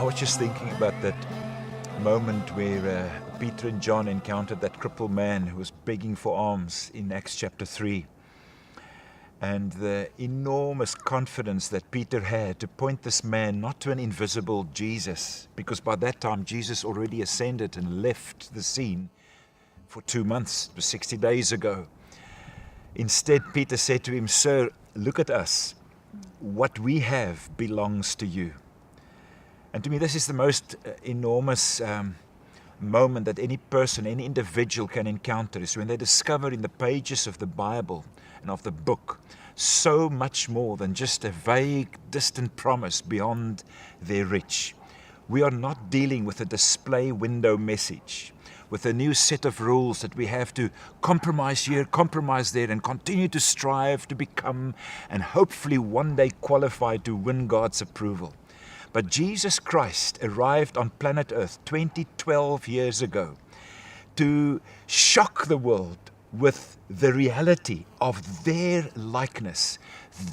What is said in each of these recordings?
was just thinking about that moment where Peter and John encountered that crippled man who was begging for alms in Acts chapter 3. And the enormous confidence that Peter had to point this man not to an invisible Jesus, because by that time Jesus already ascended and left the scene for 2 months, it was 60 days ago. Instead, Peter said to him, "Sir, look at us. What we have belongs to you." And to me, this is the most enormous moment that any person, any individual can encounter, is when they discover in the pages of the Bible and of the book so much more than just a vague, distant promise beyond their reach. We are not dealing with a display window message, with a new set of rules that we have to compromise here, compromise there, and continue to strive to become and hopefully one day qualify to win God's approval. But Jesus Christ arrived on planet Earth 12 years ago to shock the world with the reality of their likeness,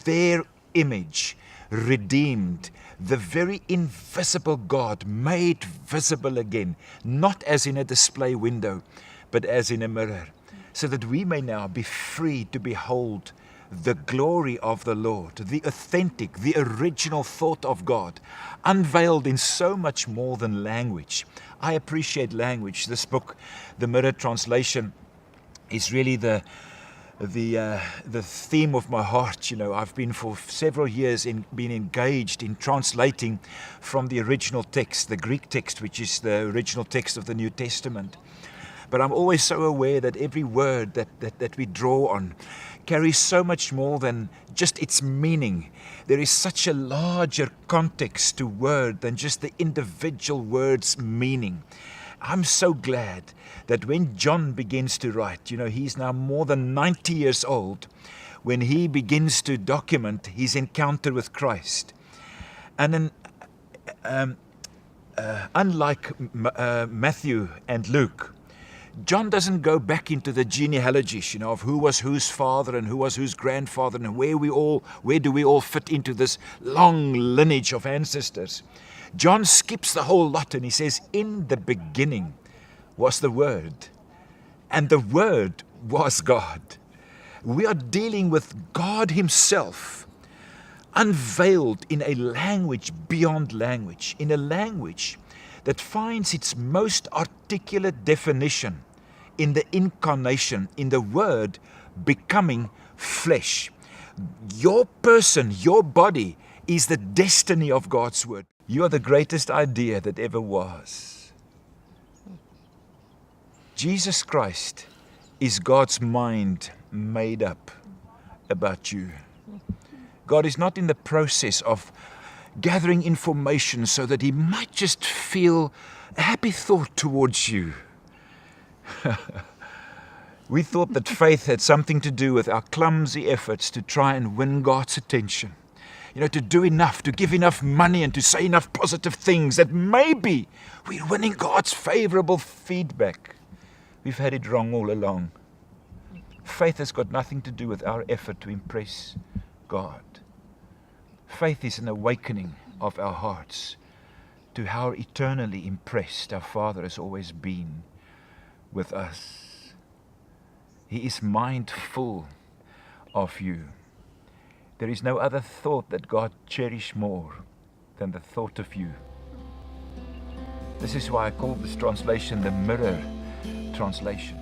their image, redeemed, the very invisible God made visible again, not as in a display window, but as in a mirror, so that we may now be free to behold the glory of the Lord, the authentic, the original thought of God, unveiled in so much more than language. I appreciate language. This book, the Mirror Translation, is really the theme of my heart. You know, I've been for several years been engaged in translating from the original text, the Greek text, which is the original text of the New Testament. But I'm always so aware that every word that we draw on carries so much more than just its meaning. There is such a larger context to word than just the individual word's meaning. I'm so glad that when John begins to write, you know, he's now more than 90 years old, when he begins to document his encounter with Christ. And then, unlike Matthew and Luke, John doesn't go back into the genealogies, you know, of who was whose father and who was whose grandfather and where do we all fit into this long lineage of ancestors. John skips the whole lot and he says, "In the beginning was the Word, and the Word was God." We are dealing with God Himself, unveiled in a language beyond language, in a language that finds its most articulate definition in the incarnation, in the Word becoming flesh. Your person, your body, is the destiny of God's Word. You are the greatest idea that ever was. Jesus Christ is God's mind made up about you. God is not in the process of gathering information so that He might just feel a happy thought towards you. We thought that faith had something to do with our clumsy efforts to try and win God's attention. You know, to do enough, to give enough money and to say enough positive things that maybe we're winning God's favorable feedback. We've had it wrong all along. Faith has got nothing to do with our effort to impress God. Faith is an awakening of our hearts to how eternally impressed our Father has always been with us. He is mindful of you. There is no other thought that God cherishes more than the thought of you. This is why I call this translation the Mirror Translation.